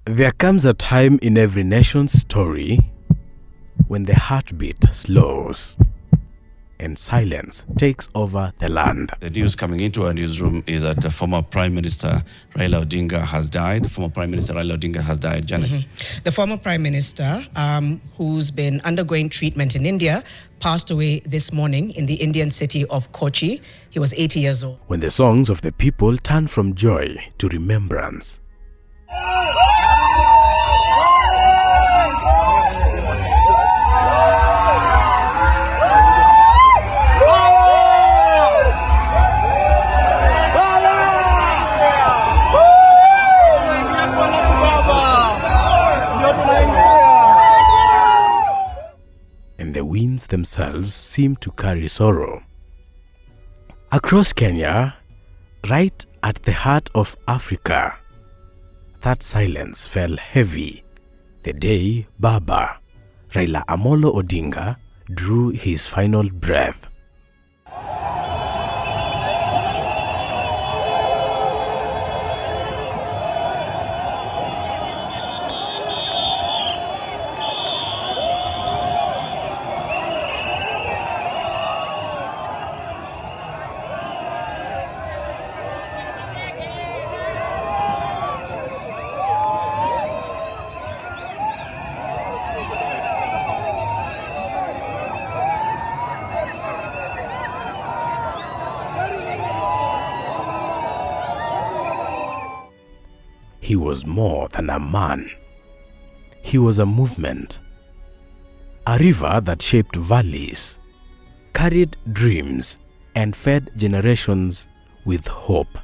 There comes a time in every nation's story when the heartbeat slows and silence takes over the land. The news coming into our newsroom is that the former Prime Minister Raila Odinga has died. Former Prime Minister Raila Odinga has died. Janet. The former Prime Minister, who's been undergoing treatment in India, passed away this morning in the Indian city of Kochi. He was 80 years old. When the songs of the people turn from joy to remembrance. And the winds themselves seem to carry sorrow. Across Kenya, right at the heart of Africa, that silence fell heavy the day Baba Raila Amolo Odinga drew his final breath. He was more than a man. He was a movement, a river that shaped valleys, carried dreams, and fed generations with hope.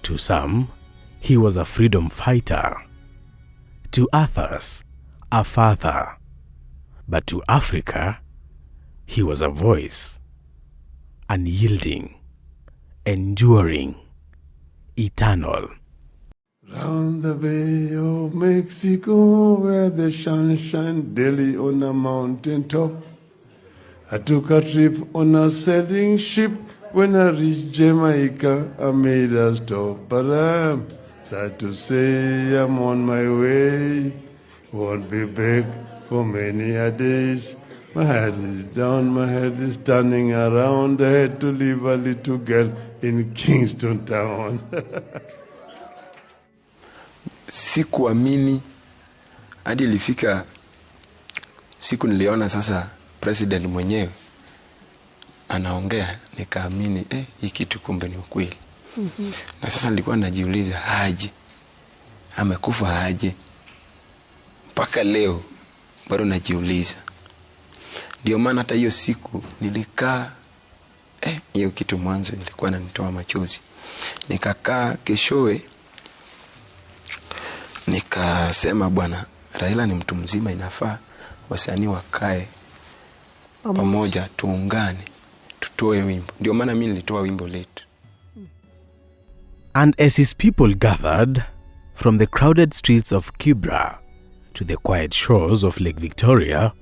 To some, he was a freedom fighter. To others, a father. But to Africa, he was a voice, unyielding, enduring, eternal. Round the Bay of Mexico, where the sun shines daily on a mountain top, I took a trip on a sailing ship. When I reached Jamaica, I made a stop. But I'm sad to say I'm on my way. Won't be back for many a days. My head is down, my head is turning around. I had to leave a little girl in Kingston town. Sikuamini hadi ilifika siku niliona sasa president mwenyewe anaongea, nikaamini hii kitu kumbe ni ukweli. Na sasa nilikuwa najiuliza aje amekufa aje, mpaka leo bado najiuliza. Ndio maana hata hiyo siku nilikaa hiyo kitu mwanzo nilikuwa nanitoa machozi, nikakaa keshowe nikasema bwana Raila ni mtu mzima, inafaa wasanii wakae pamoja, tuungane, tutoe wimbo. Ndio maana mimi nilitoa wimbo letu. And as his people gathered from the crowded streets of Kibra to the quiet shores of Lake Victoria,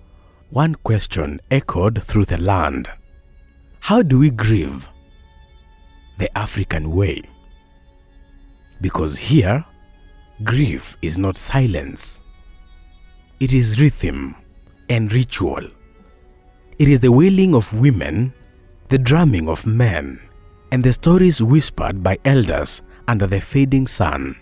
one question echoed through the land. How do we grieve the African way? Because here, grief is not silence. It is rhythm and ritual. It is the wailing of women, the drumming of men, and the stories whispered by elders under the fading sun.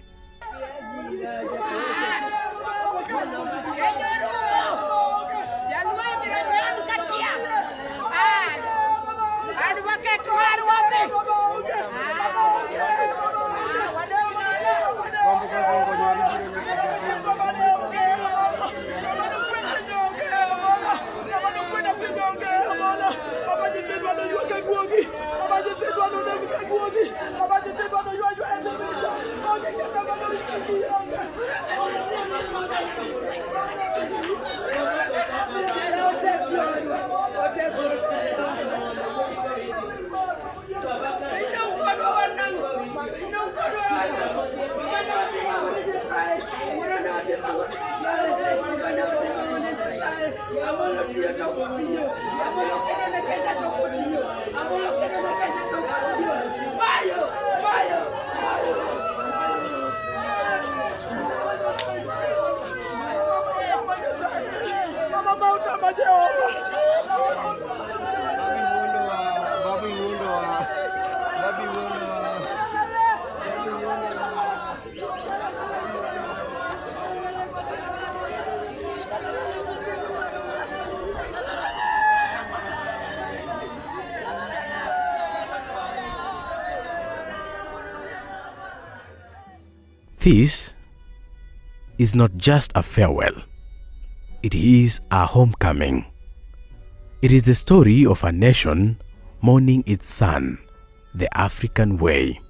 This is not just a farewell. It is a homecoming. It is the story of a nation mourning its son, the African way.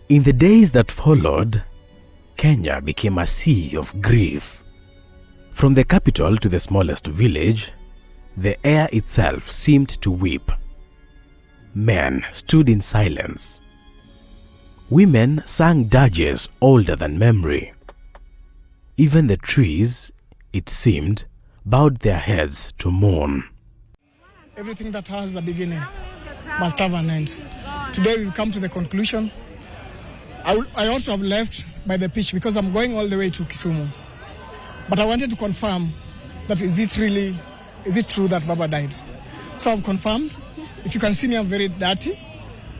In the days that followed, Kenya became a sea of grief. From the capital to the smallest village, the air itself seemed to weep. Men stood in silence. Women sang dirges older than memory. Even the trees, it seemed, bowed their heads to mourn. Everything that has a beginning must have an end. Today we've come to the conclusion. I also have left by the pitch because I'm going all the way to Kisumu. But I wanted to confirm that is it true that Baba died? So I've confirmed. If you can see me, I'm very dirty.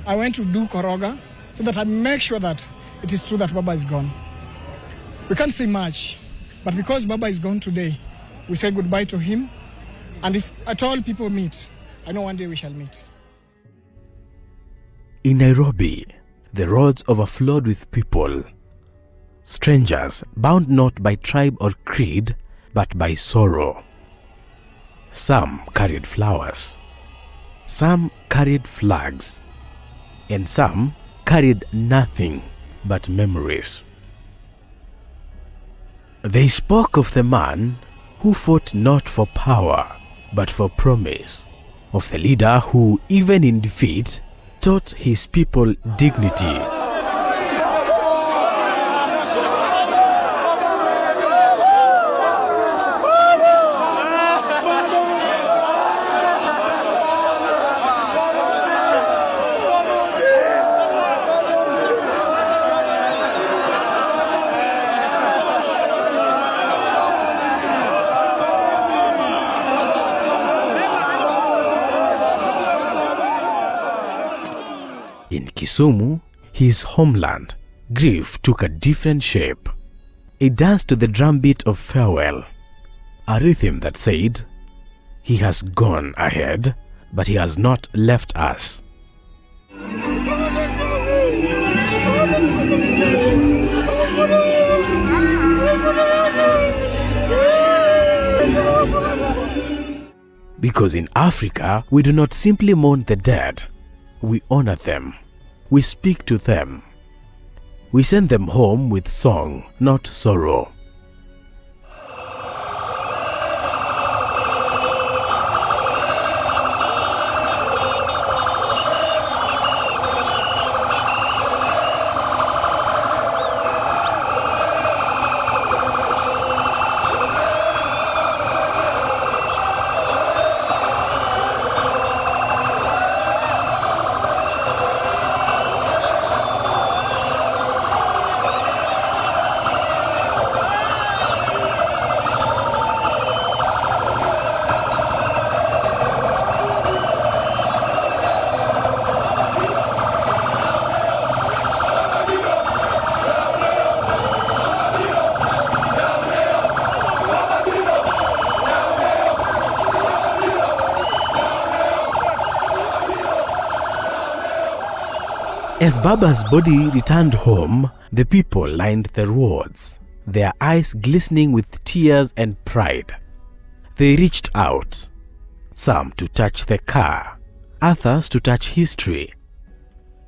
I went to do Koroga so that I make sure that it is true that Baba is gone. We can't say much, but because Baba is gone today, we say goodbye to him. And if at all people meet, I know one day we shall meet. In Nairobi, the roads overflowed with people, strangers bound not by tribe or creed, but by sorrow. Some carried flowers, some carried flags, and some carried nothing but memories. They spoke of the man who fought not for power, but for promise, of the leader who, even in defeat, taught his people dignity. In Kisumu, his homeland, grief took a different shape. It danced to the drumbeat of farewell, a rhythm that said, "He has gone ahead, but he has not left us." Because in Africa, we do not simply mourn the dead. We honor them. We speak to them. We send them home with song, not sorrow. As Baba's body returned home, the people lined the roads, their eyes glistening with tears and pride. They reached out, some to touch the car, others to touch history.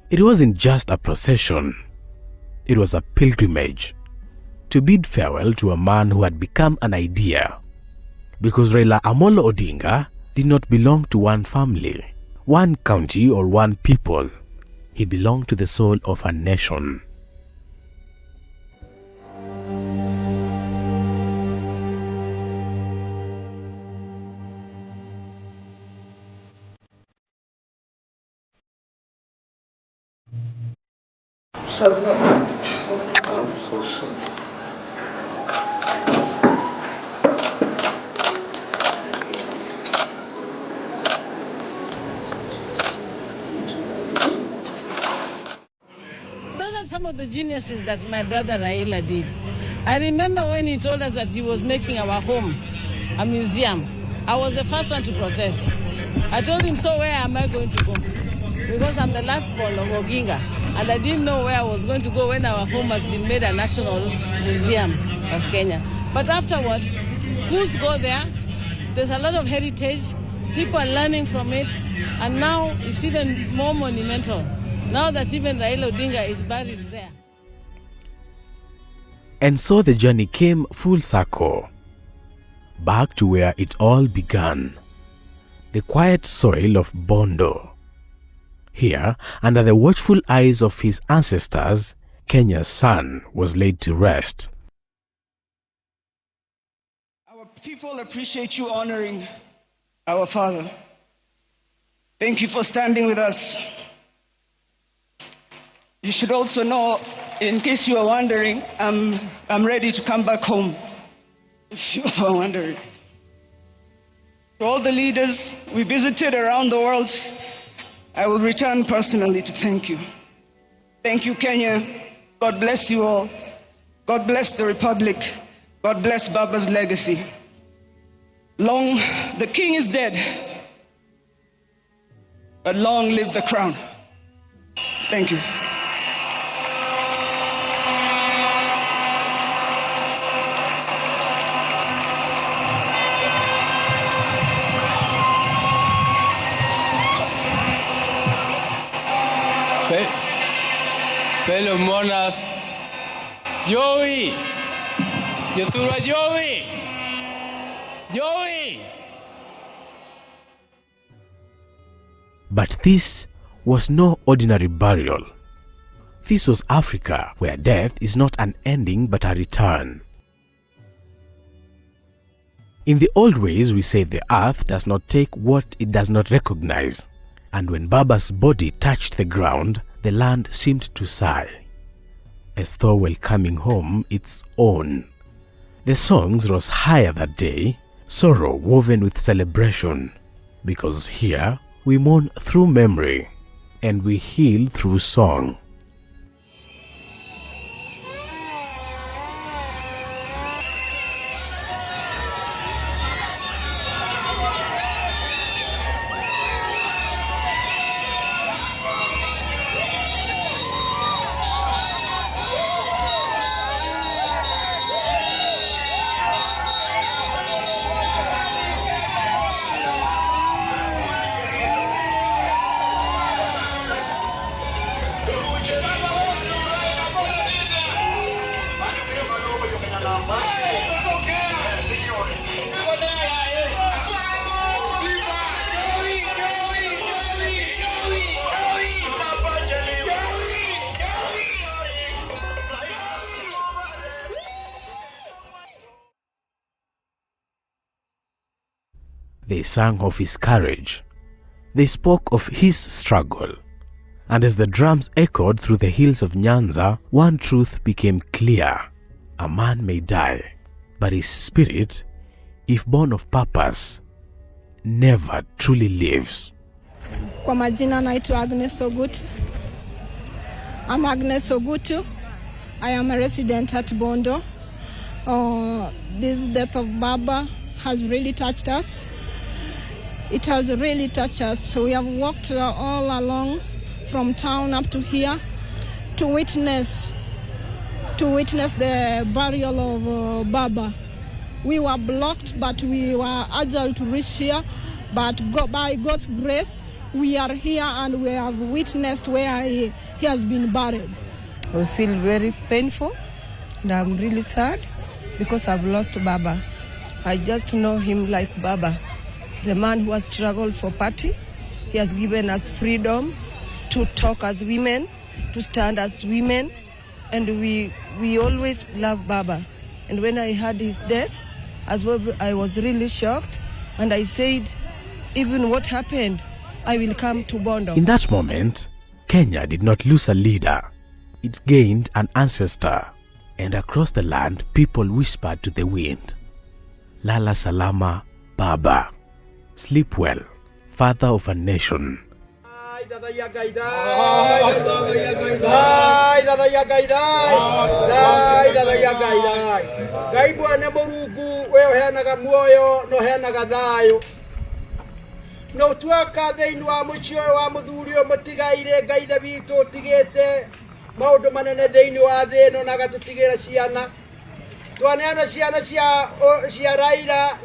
It wasn't just a procession, it was a pilgrimage to bid farewell to a man who had become an idea. Because Raila Amolo Odinga did not belong to one family, one county or one people. He belonged to the soul of a nation. Those are some of the geniuses that my brother Raila did. I remember when he told us that he was making our home a museum. I was the first one to protest. I told him, so where am I going to go? Because I'm the last born of Oginga, and I didn't know where I was going to go when our home has been made a national museum of Kenya. But afterwards, schools go there. There's a lot of heritage. People are learning from it, and now it's even more monumental. Now that even Raila Odinga is buried there. And so the journey came full circle, back to where it all began, the quiet soil of Bondo. Here, under the watchful eyes of his ancestors, Kenya's son was laid to rest. Our people appreciate you honoring our father. Thank you for standing with us. You should also know, in case you are wondering, I'm ready to come back home, if you are wondering. To all the leaders we visited around the world, I will return personally to thank you. Thank you, Kenya. God bless you all. God bless the Republic. God bless Baba's legacy. Long, the king is dead, but long live the crown. Thank you. Fellow mourners, Joey, Yatura Joey, Joey. But this was no ordinary burial. This was Africa, where death is not an ending but a return. In the old ways, we say the earth does not take what it does not recognize. And when Baba's body touched the ground, the land seemed to sigh, as though welcoming home its own. The songs rose higher that day, sorrow woven with celebration, because here we mourn through memory, and we heal through song. They sang of his courage. They spoke of his struggle. And as the drums echoed through the hills of Nyanza, one truth became clear. A man may die, but his spirit, if born of purpose, never truly lives. Kwa majina naitwa Agnes Ogutu. I'm Agnes Ogutu. I am a resident at Bondo. This death of Baba has really touched us. It has really touched us. We have walked all along from town up to here to witness the burial of Baba. We were blocked, but we were agile to reach here. But by God's grace, we are here and we have witnessed where he has been buried. I feel very painful and I'm really sad because I've lost Baba. I just know him like Baba, the man who has struggled for party. He has given us freedom to talk as women, to stand as women, and we always love Baba. And when I heard his death, as well, I was really shocked, and I said, even what happened, I will come to Bondo. In that moment, Kenya did not lose a leader. It gained an ancestor, and across the land, people whispered to the wind, Lala Salama, Baba. Sleep well, father of a nation. No tuaka thĩinĩ wa mũciĩ wa mũthuri mũtigaire Ngai witũ ũtigĩte maũndũ manene thĩinĩ wa thĩ ĩno na agatũtigĩra ciana. Twaneana ciana cia Raila,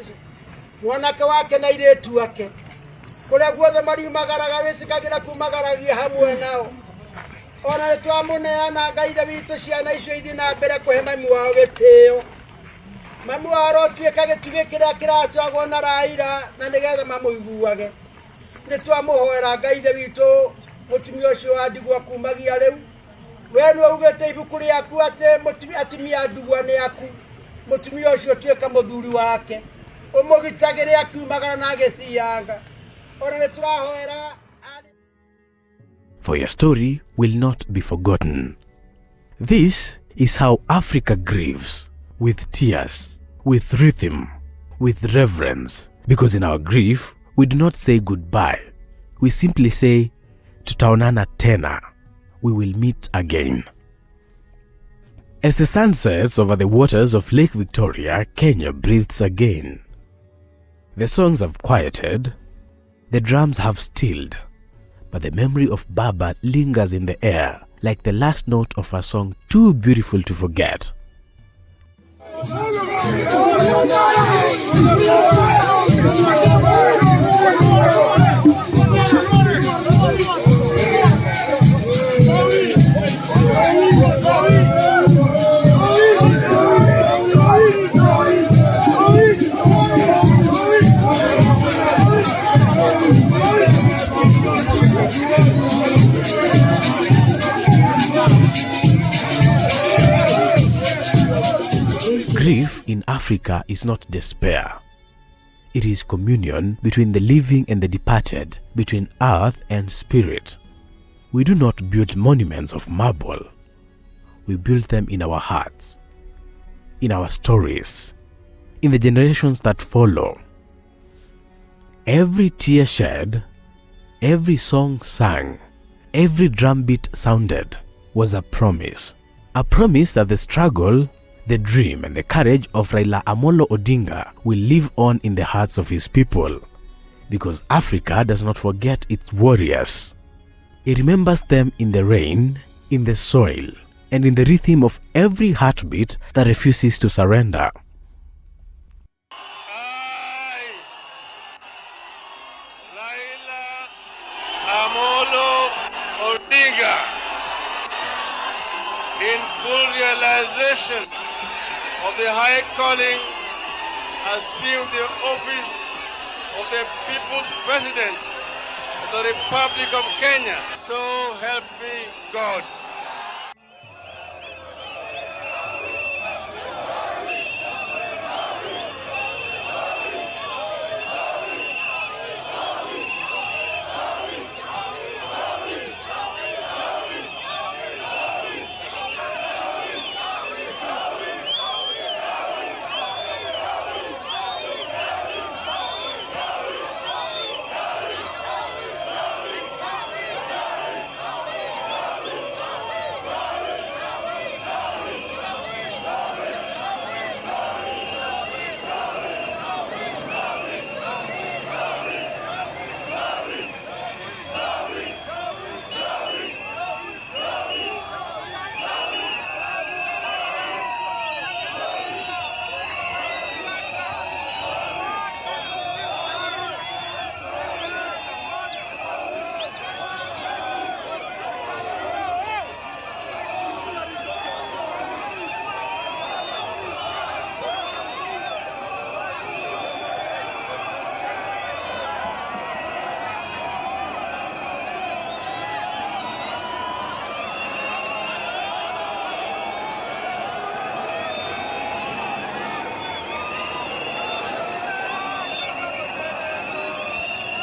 mwanake wake na airĩtu wake. Kũrĩa guothe mariumagaraga wĩtĩkagĩra kumagaragia hamwe nao. Ona nĩtwamũneana Ngai witũ ciana icio ithiĩ na mbere kũhe mami wao gĩtĩo. Mami wao arotuĩka gĩtugĩ kĩrĩa kĩratwagwo na Raila na nĩgetha mamũiguage. Nĩtwamũhoera Ngai witũ mũtumia ũcio wa ndigwa kumagia rĩu. We nĩ ugĩte ibuku rĩaku atĩ atumia a ndigwa nĩ aku. Mũtumia ũcio tuĩka mũthuri wake. Ũmũgitagĩre akiumagara na agĩthianga. Ona nĩtũrahoera. For your story will not be forgotten. This is how Africa grieves, with tears, with rhythm, with reverence. Because in our grief, we do not say goodbye. We simply say, tutaonana tena. We will meet again. As the sun sets over the waters of Lake Victoria, Kenya breathes again. The songs have quieted, the drums have stilled, but the memory of Baba lingers in the air like the last note of a song too beautiful to forget. Grief in Africa is not despair. It is communion between the living and the departed, between earth and spirit. We do not build monuments of marble. We build them in our hearts, in our stories, in the generations that follow. Every tear shed, every song sung, every drumbeat sounded was a promise that the struggle, the dream and the courage of Raila Amolo Odinga will live on in the hearts of his people, because Africa does not forget its warriors. It remembers them in the rain, in the soil, and in the rhythm of every heartbeat that refuses to surrender. Raila Amolo Odinga, in full realization of the high calling, assumed the office of the People's President of the Republic of Kenya. So help me God.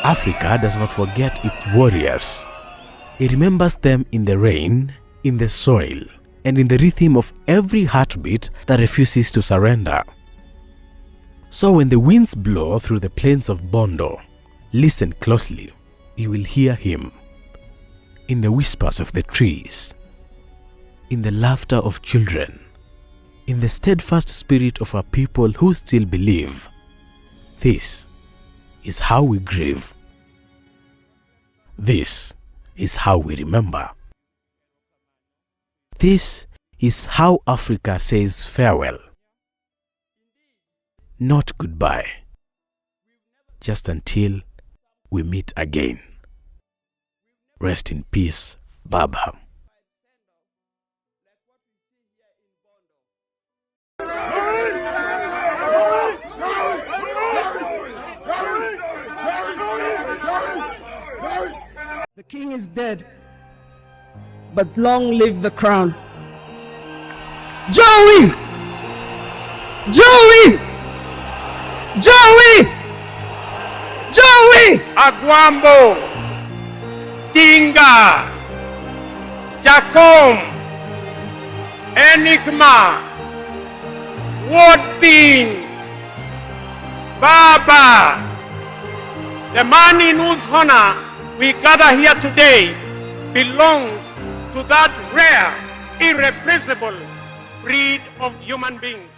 Africa does not forget its warriors. It remembers them in the rain, in the soil, and in the rhythm of every heartbeat that refuses to surrender. So when the winds blow through the plains of Bondo, listen closely. You will hear him in the whispers of the trees, in the laughter of children, in the steadfast spirit of a people who still believe. This is how we grieve. This is how we remember. This is how Africa says farewell. Not goodbye, just until we meet again. Rest in peace, Baba. The king is dead, but long live the crown. Joey! Joey! Joey! Joey! Agwambo, Tinga, Jacom, Enigma, Woodbin, Baba, the man in whose honor we gather here today belongs to that rare, irreplaceable breed of human beings.